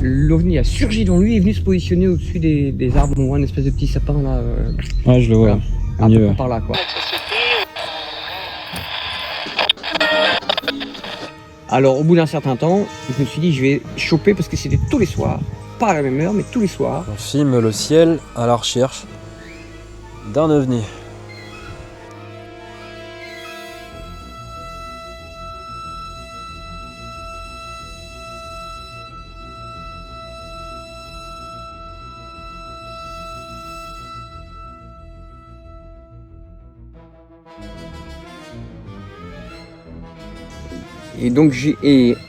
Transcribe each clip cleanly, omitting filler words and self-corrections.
l'OVNI a surgi dans lui et est venu se positionner au-dessus des arbres. On voit une espèce de petit sapin là. Ouais, je le vois. Un peu par là, quoi. Alors, au bout d'un certain temps, je me suis dit, je vais choper parce que c'était tous les soirs. Pas à la même heure, mais tous les soirs. On filme le ciel à la recherche d'un ovni. Et donc,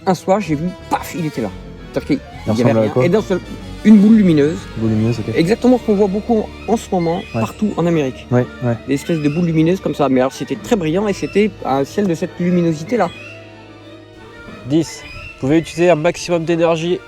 un soir, j'ai vu, paf, il était là. C'est-à-dire qu'il y avait rien. Quoi? Et d'un seul, une boule lumineuse. Boule lumineuse, ok. Exactement ce qu'on voit beaucoup en ce moment, partout en Amérique. Ouais. Des espèces de boules lumineuses comme ça. Mais alors, c'était très brillant et c'était un ciel de cette luminosité-là. 10. Vous pouvez utiliser un maximum d'énergie.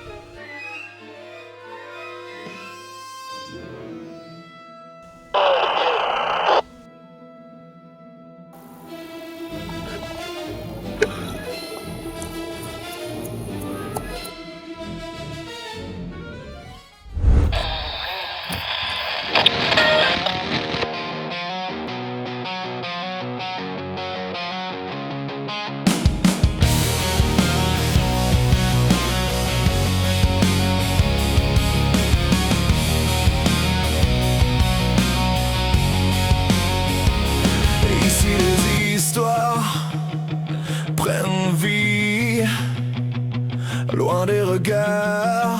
Ici les histoires prennent vie, loin des regards,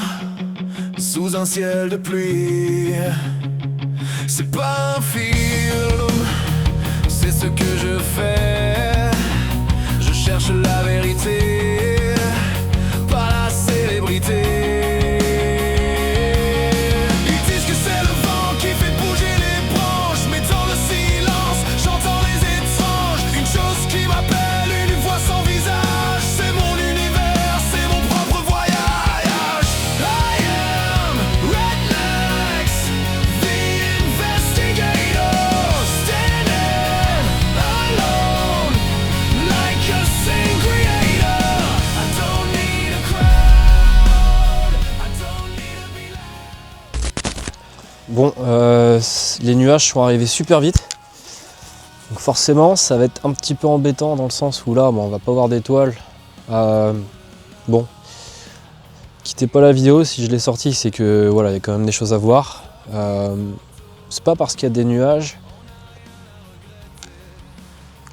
sous un ciel de pluie. C'est pas un film, c'est ce que je fais. Je cherche la vérité, pas la célébrité. Bon, les nuages sont arrivés super vite. Donc forcément, ça va être un petit peu embêtant dans le sens où là, on va pas voir d'étoiles. Bon, quittez pas la vidéo si je l'ai sortie, c'est que voilà, il y a quand même des choses à voir. C'est pas parce qu'il y a des nuages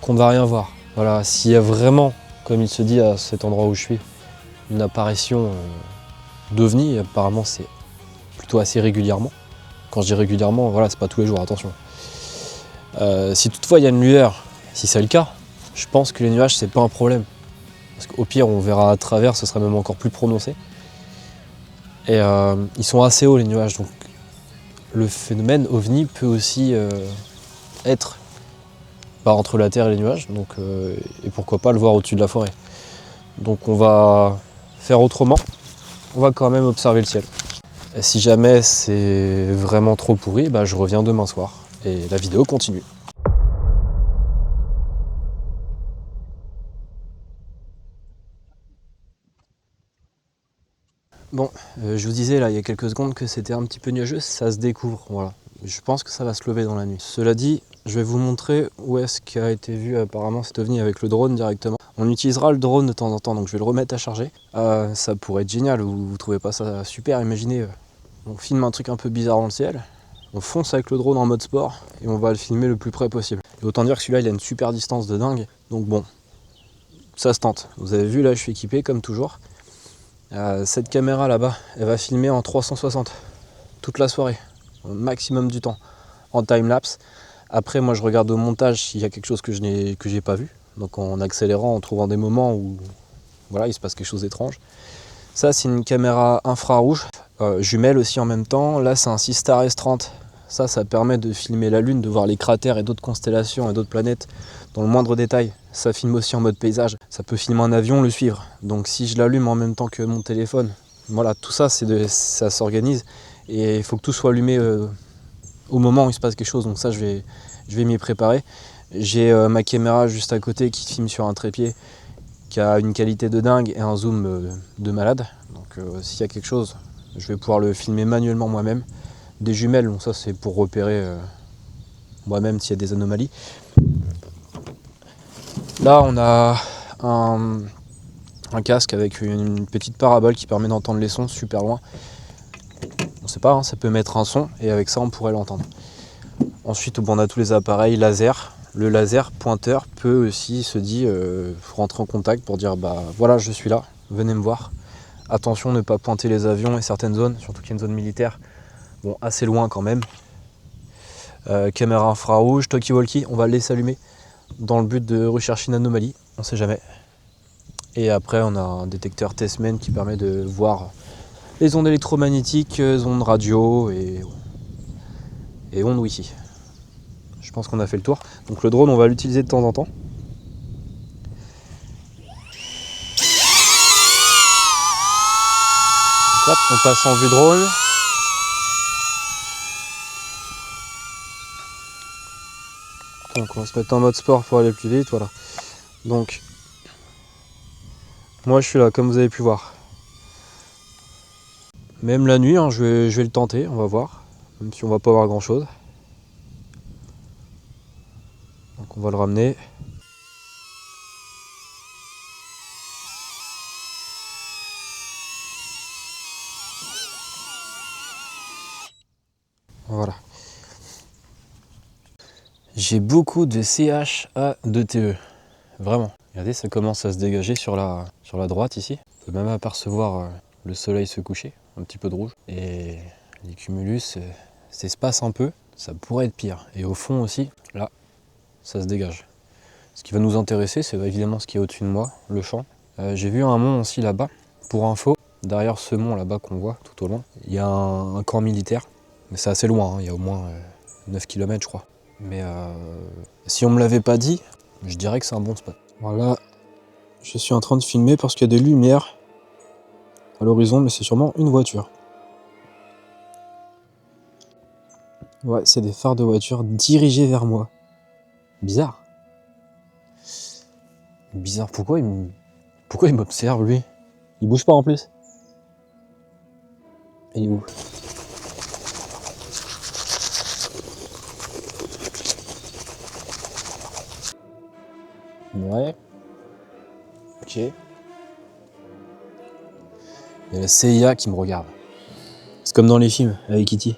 qu'on ne va rien voir. Voilà, s'il y a vraiment, comme il se dit à cet endroit où je suis, une apparition d'OVNI, apparemment c'est plutôt assez régulièrement. Quand je dis régulièrement, voilà, c'est pas tous les jours, attention. Si toutefois il y a une lueur, si c'est le cas, je pense que les nuages c'est pas un problème. Parce qu'au pire on verra à travers, ce sera même encore plus prononcé. Et ils sont assez hauts les nuages, donc le phénomène OVNI peut aussi être entre la Terre et les nuages, donc, et pourquoi pas le voir au-dessus de la forêt. Donc on va faire autrement, on va quand même observer le ciel. Et si jamais c'est vraiment trop pourri, je reviens demain soir et la vidéo continue. Bon, je vous disais là il y a quelques secondes que c'était un petit peu nuageux, ça se découvre, voilà. Je pense que ça va se lever dans la nuit. Cela dit, je vais vous montrer où est-ce qu'a été vu apparemment cet OVNI avec le drone directement. On utilisera le drone de temps en temps, donc je vais le remettre à charger. Ça pourrait être génial, vous trouvez pas ça super? Imaginez, on filme un truc un peu bizarre dans le ciel, on fonce avec le drone en mode sport et on va le filmer le plus près possible. Et autant dire que celui-là il a une super distance de dingue, donc bon, ça se tente. Vous avez vu là je suis équipé comme toujours. Cette caméra là-bas, elle va filmer en 360 toute la soirée, au maximum du temps, en time-lapse. Après moi je regarde au montage s'il y a quelque chose que j'ai pas vu, donc en accélérant, en trouvant des moments où voilà, il se passe quelque chose d'étrange. Ça c'est une caméra infrarouge, jumelle aussi en même temps. Là c'est un Sistar S30, ça permet de filmer la Lune, de voir les cratères et d'autres constellations et d'autres planètes dans le moindre détail. Ça filme aussi en mode paysage, ça peut filmer un avion, le suivre. Donc si je l'allume en même temps que mon téléphone, voilà, tout ça, ça s'organise et il faut que tout soit allumé au moment où il se passe quelque chose. Donc ça, je vais m'y préparer. J'ai ma caméra juste à côté qui filme sur un trépied, qui a une qualité de dingue et un zoom de malade. Donc s'il y a quelque chose, je vais pouvoir le filmer manuellement moi-même. Des jumelles, donc ça c'est pour repérer moi-même s'il y a des anomalies. Là on a un casque avec une petite parabole qui permet d'entendre les sons super loin. On sait pas, hein, ça peut mettre un son et avec ça on pourrait l'entendre. Ensuite on a tous les appareils laser. Le laser pointeur peut aussi se dit rentrer en contact pour dire bah voilà je suis là, venez me voir. Attention ne pas pointer les avions et certaines zones, surtout qu'il y a une zone militaire, bon assez loin quand même. Caméra infrarouge, talkie-walkie, on va le laisser allumer dans le but de rechercher une anomalie, on sait jamais. Et après on a un détecteur Tessmen qui permet de voir les ondes électromagnétiques, ondes radio et ondes Wi-Fi. Je pense qu'on a fait le tour. Donc le drone on va l'utiliser de temps en temps. Hop, on passe en vue drone. Donc on va se mettre en mode sport pour aller plus vite, voilà. Donc moi je suis là comme vous avez pu voir. Même la nuit, hein, je vais le tenter, on va voir. Même si on va pas voir grand chose. Donc on va le ramener. Voilà. J'ai beaucoup de CH-A-2TE. Vraiment. Regardez, ça commence à se dégager sur la droite ici. On peut même apercevoir le soleil se coucher, un petit peu de rouge. Et les cumulus s'espacent un peu. Ça pourrait être pire. Et au fond aussi, là, ça se dégage. Ce qui va nous intéresser, c'est évidemment ce qui est au-dessus de moi, le champ. J'ai vu un mont aussi là-bas. Pour info, derrière ce mont là-bas qu'on voit tout au loin, il y a un camp militaire. Mais c'est assez loin, hein. Il y a au moins 9 km je crois. Mais si on me l'avait pas dit, je dirais que c'est un bon spot. Voilà, je suis en train de filmer parce qu'il y a des lumières à l'horizon, mais c'est sûrement une voiture. Ouais, c'est des phares de voiture dirigés vers moi. Bizarre. Bizarre, pourquoi il m'observe lui? Il bouge pas en plus. Et il est où? Ouais. Ok. Il y a la CIA qui me regarde. C'est comme dans les films avec E.T.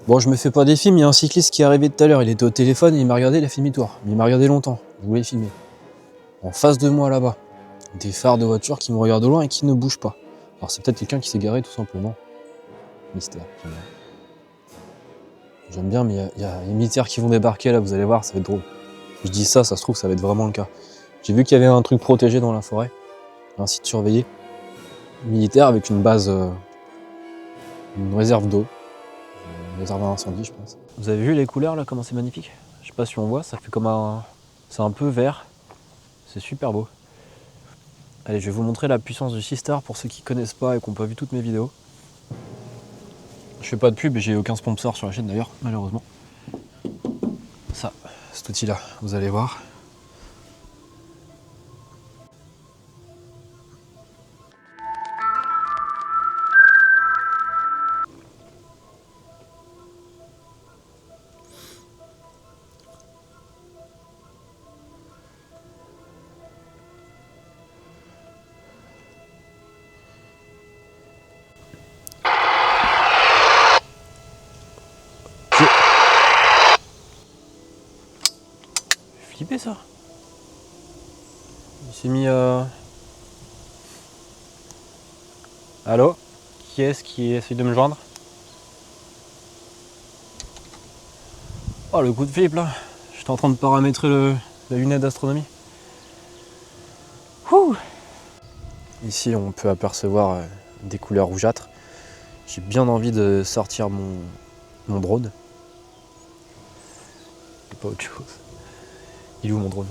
Bon, je me fais pas des films, il y a un cycliste qui est arrivé tout à l'heure, il était au téléphone, il m'a regardé, il a fait demi-tour. Mais il m'a regardé longtemps, je voulais filmer. En face de moi là-bas, des phares de voiture qui me regardent de loin et qui ne bougent pas. Alors c'est peut-être quelqu'un qui s'est garé tout simplement. Mystère. J'aime bien, mais il y a les militaires qui vont débarquer là, vous allez voir, ça va être drôle. Je dis ça se trouve, ça va être vraiment le cas. J'ai vu qu'il y avait un truc protégé dans la forêt, un site surveillé, militaire avec une base, une réserve d'eau, une réserve à incendie, je pense. Vous avez vu les couleurs là, comment c'est magnifique? Je sais pas si on voit, ça fait comme un... C'est un peu vert, c'est super beau. Allez, je vais vous montrer la puissance du Seastar pour ceux qui connaissent pas et qui n'ont pas vu toutes mes vidéos. Je fais pas de pub et j'ai aucun sponsor sur la chaîne d'ailleurs, malheureusement. Ça, cet outil-là, vous allez voir. Flippé ça. Il s'est mis Allô? Qui est-ce qui essaye de me joindre? Oh le coup de flip là. J'étais en train de paramétrer la lunette d'astronomie. Ici on peut apercevoir des couleurs rougeâtres. J'ai bien envie de sortir mon drone. C'est pas autre chose. Il est où mon drone?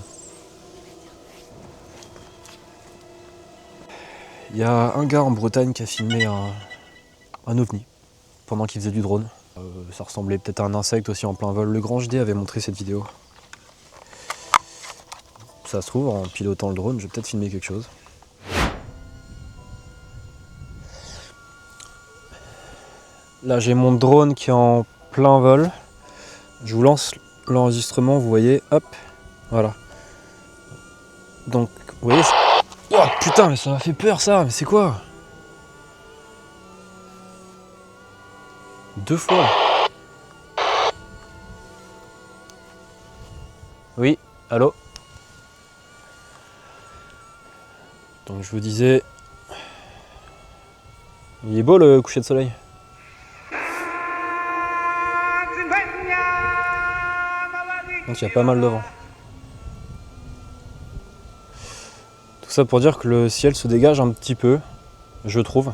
Il y a un gars en Bretagne qui a filmé un ovni pendant qu'il faisait du drone. Ça ressemblait peut-être à un insecte aussi en plein vol. Le Grand HD avait montré cette vidéo. ça se trouve, en pilotant le drone, je vais peut-être filmer quelque chose. Là, j'ai mon drone qui est en plein vol. Je vous lance l'enregistrement, vous voyez, hop, voilà. Donc, vous voyez, oh putain, mais ça m'a fait peur ça, mais c'est quoi? 2 fois. Oui, allô? Donc je vous disais, il est beau le coucher de soleil. Donc il y a pas mal de vent. Tout ça pour dire que le ciel se dégage un petit peu, je trouve.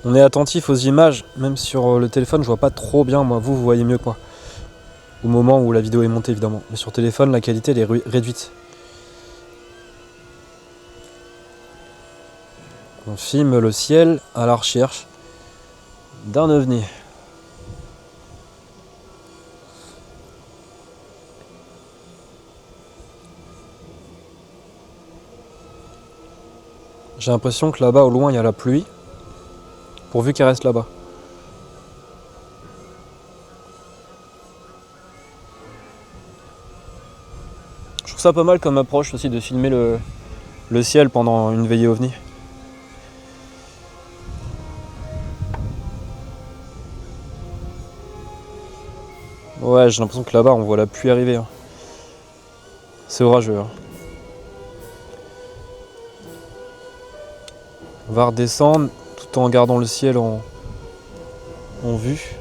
On est attentif aux images, même sur le téléphone, je vois pas trop bien, moi, vous voyez mieux que moi. Au moment où la vidéo est montée, évidemment. Mais sur téléphone, la qualité, elle est réduite. On filme le ciel à la recherche d'un ovni. J'ai l'impression que là-bas, au loin, il y a la pluie. Pourvu qu'elle reste là-bas. Je trouve ça pas mal comme approche aussi de filmer le ciel pendant une veillée ovni. Ouais, j'ai l'impression que là-bas on voit la pluie arriver. Hein. C'est orageux. Hein. On va redescendre tout en gardant le ciel en vue.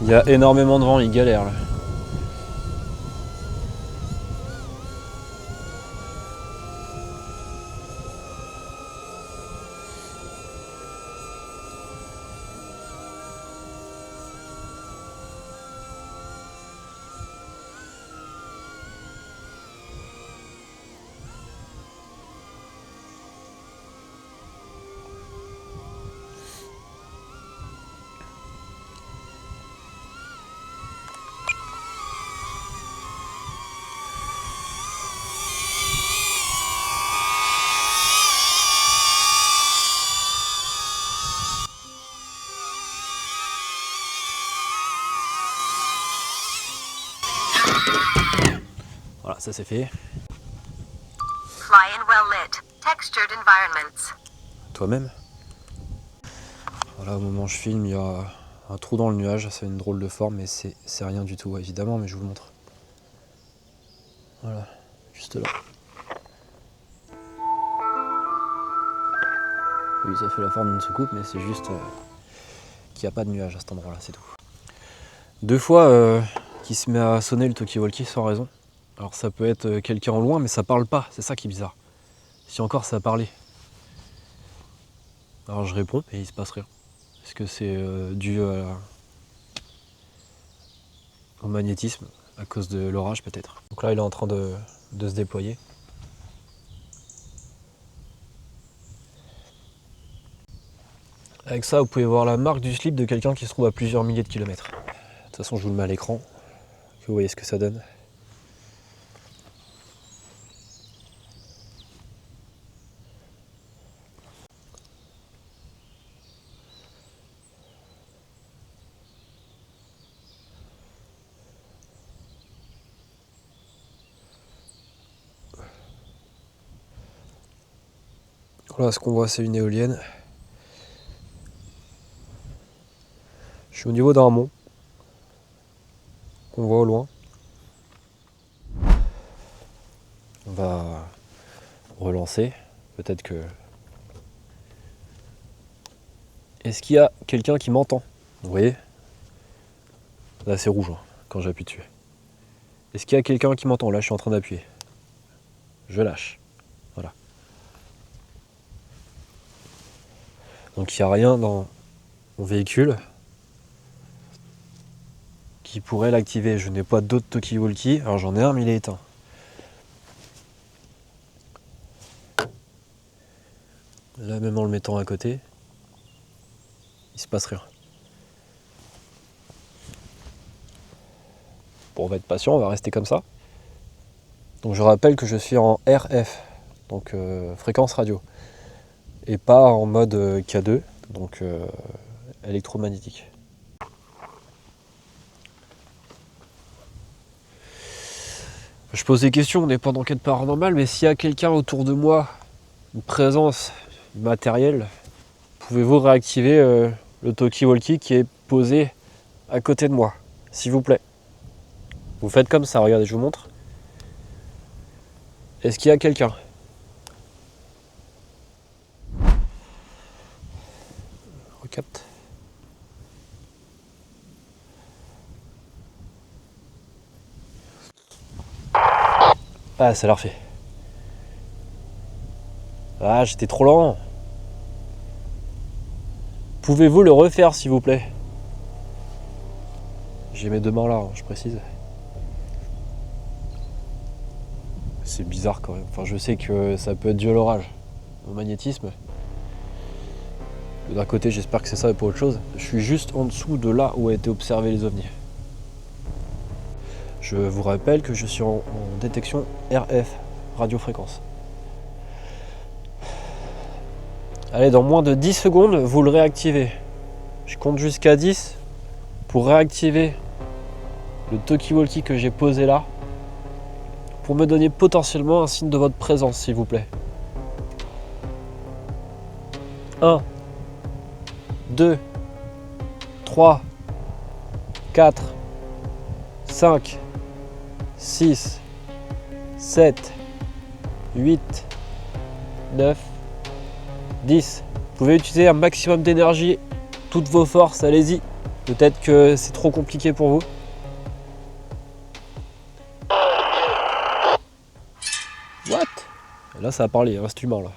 Il y a énormément de vent, il galère là. Voilà, ça c'est fait. Fly in well lit, textured environments. Toi-même. Voilà, au moment où je filme, il y a un trou dans le nuage, c'est une drôle de forme, mais c'est rien du tout, évidemment, mais je vous le montre. Voilà, juste là. Oui, ça fait la forme d'une soucoupe, mais c'est juste qu'il n'y a pas de nuage à cet endroit-là, c'est tout. 2 fois qu'il se met à sonner le talkie-walkie sans raison. Alors ça peut être quelqu'un au loin, mais ça parle pas, c'est ça qui est bizarre. Si encore ça parlait. Alors je réponds et il se passe rien. Est-ce que c'est dû au magnétisme, à cause de l'orage peut-être. Donc là il est en train de se déployer. Avec ça vous pouvez voir la marque du slip de quelqu'un qui se trouve à plusieurs milliers de kilomètres. De toute façon je vous le mets à l'écran. que vous voyez ce que ça donne. Voilà, ce qu'on voit, c'est une éolienne. Je suis au niveau d'un mont qu'on voit au loin. On va relancer. Peut-être que... Est-ce qu'il y a quelqu'un qui m'entend? Vous voyez? Là, c'est rouge hein, quand j'appuie dessus. Est-ce qu'il y a quelqu'un qui m'entend? Là, je suis en train d'appuyer. Je lâche. Voilà. Donc, il n'y a rien dans mon véhicule qui pourrait l'activer. Je n'ai pas d'autre talkie-walkie. Alors, j'en ai un, mais il est éteint. Là, même en le mettant à côté, il se passe rien. Bon, on va être patient, on va rester comme ça. Donc je rappelle que je suis en RF, donc fréquence radio, et pas en mode K2, donc électromagnétique. Je pose des questions, on n'est pas d'enquête paranormale, mais s'il y a quelqu'un autour de moi, une présence matérielle, pouvez-vous réactiver le talkie-walkie qui est posé à côté de moi, s'il vous plaît? Vous faites comme ça, regardez, je vous montre. Est-ce qu'il y a quelqu'un? Recapte. Ah, ça l'a refait. Ah, j'étais trop lent. Pouvez-vous le refaire, s'il vous plaît? J'ai mes deux mains là, hein, je précise. C'est bizarre quand même. Enfin, je sais que ça peut être dû à l'orage, au magnétisme. D'un côté, j'espère que c'est ça et pas autre chose. Je suis juste en dessous de là où a été observé les ovnis. Je vous rappelle que je suis en détection RF, radiofréquence. Allez, dans moins de 10 secondes, vous le réactivez. Je compte jusqu'à 10 pour réactiver le talkie-walkie que j'ai posé là, pour me donner potentiellement un signe de votre présence, s'il vous plaît. 1, 2, 3, 4, 5, 6, 7, 8, 9, 10. Vous pouvez utiliser un maximum d'énergie, toutes vos forces, allez-y. Peut-être que c'est trop compliqué pour vous. What? Là, ça a parlé, hein, cet humain là.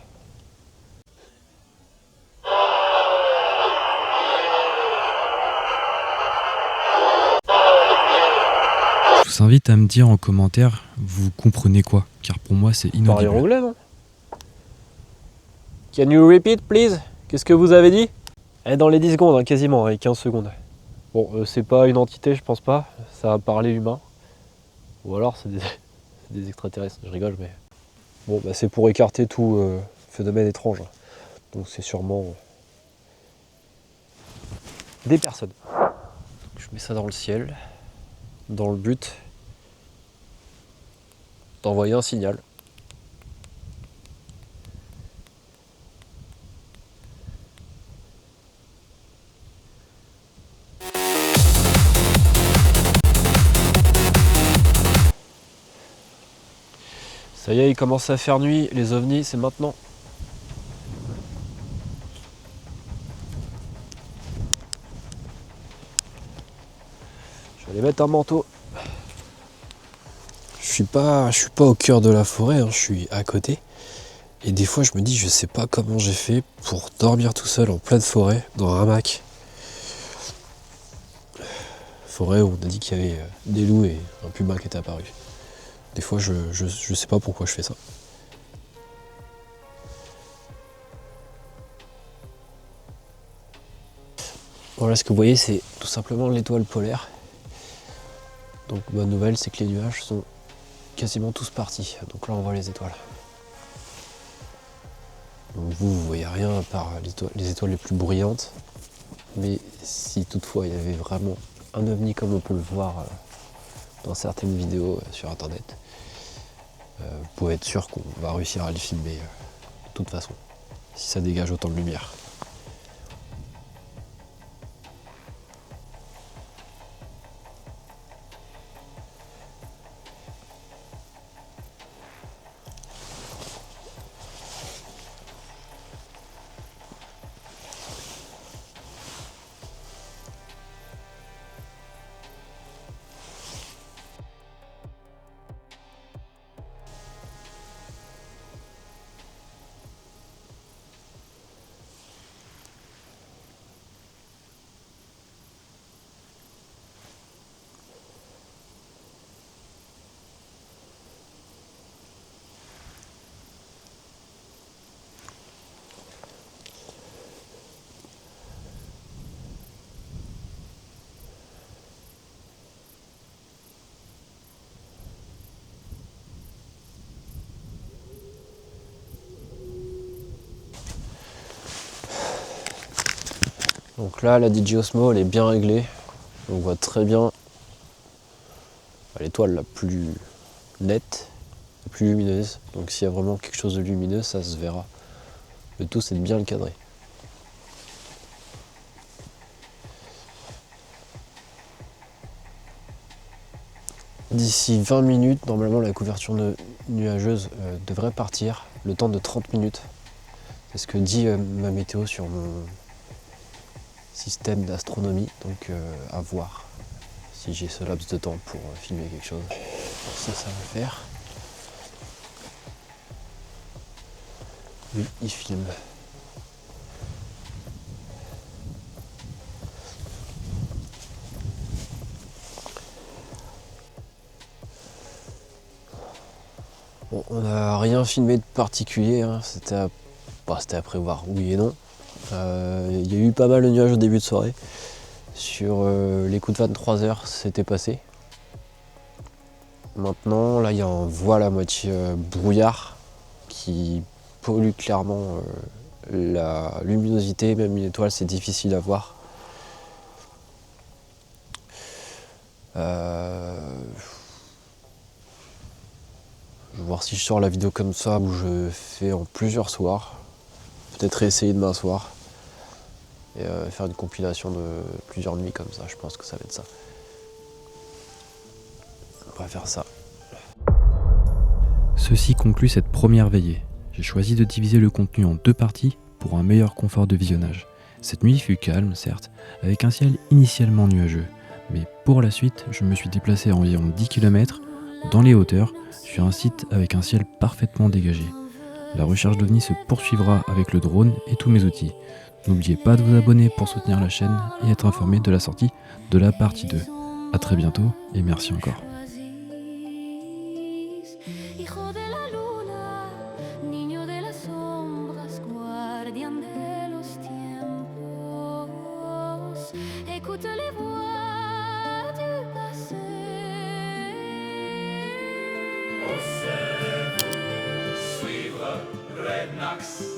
Je vous invite à me dire en commentaire, vous comprenez quoi? Car pour moi, c'est Parlez inaudible. anglais, non? Can you repeat, please? Qu'est-ce que vous avez dit? Dans les 10 secondes, hein, quasiment, avec 15 secondes. Bon, c'est pas une entité, je pense pas. Ça a parlé humain. Ou alors, c'est des extraterrestres. Je rigole, mais... Bon, bah, c'est pour écarter tout phénomène étrange. Donc c'est sûrement des personnes. Je mets ça dans le ciel, dans le but d'envoyer un signal. Ça y est, il commence à faire nuit, les ovnis, c'est maintenant. Je vais aller mettre un manteau. Je suis pas au cœur de la forêt, hein, je suis à côté. Et des fois, je me dis, je sais pas comment j'ai fait pour dormir tout seul en pleine forêt, dans un hamac. Forêt où on a dit qu'il y avait des loups et un puma qui était apparu. Des fois, je sais pas pourquoi je fais ça. Voilà, ce que vous voyez, c'est tout simplement l'étoile polaire. Donc bonne nouvelle, c'est que les nuages sont quasiment tous partis. Donc là on voit les étoiles. Donc vous voyez rien à part les étoiles les plus brillantes. Mais si toutefois il y avait vraiment un ovni comme on peut le voir dans certaines vidéos sur internet, vous pouvez être sûr qu'on va réussir à les filmer de toute façon, si ça dégage autant de lumière. Donc là, la DJ Osmo, elle est bien réglée. On voit très bien l'étoile la plus nette, la plus lumineuse. Donc s'il y a vraiment quelque chose de lumineux, ça se verra. Le tout, c'est de bien le cadrer. D'ici 20 minutes, normalement, la couverture nuageuse devrait partir. Le temps de 30 minutes. C'est ce que dit ma météo sur mon système d'astronomie, donc à voir si j'ai ce laps de temps pour filmer quelque chose. Ça va le faire. Oui, il filme. Bon, on n'a rien filmé de particulier, hein. C'était à prévoir, oui et non. Il y a eu pas mal de nuages au début de soirée. Sur les coups de 23 heures, c'était passé. Maintenant, là, il y a un voile à moitié brouillard qui pollue clairement la luminosité. Même une étoile, c'est difficile à voir. Je vais voir si je sors la vidéo comme ça, où je fais en plusieurs soirs. Peut-être réessayer demain soir. Et faire une compilation de plusieurs nuits comme ça, je pense que ça va être ça. On va faire ça. Ceci conclut cette première veillée. J'ai choisi de diviser le contenu en 2 parties pour un meilleur confort de visionnage. Cette nuit fut calme, certes, avec un ciel initialement nuageux. Mais pour la suite, je me suis déplacé à environ 10 km dans les hauteurs sur un site avec un ciel parfaitement dégagé. La recherche d'OVNI se poursuivra avec le drone et tous mes outils. N'oubliez pas de vous abonner pour soutenir la chaîne et être informé de la sortie de la partie 2. A très bientôt et merci encore. Hijo de la luna, niño de las sombras, guardián de los tiempos. Écoute les voix du passé. Suivre Rednax.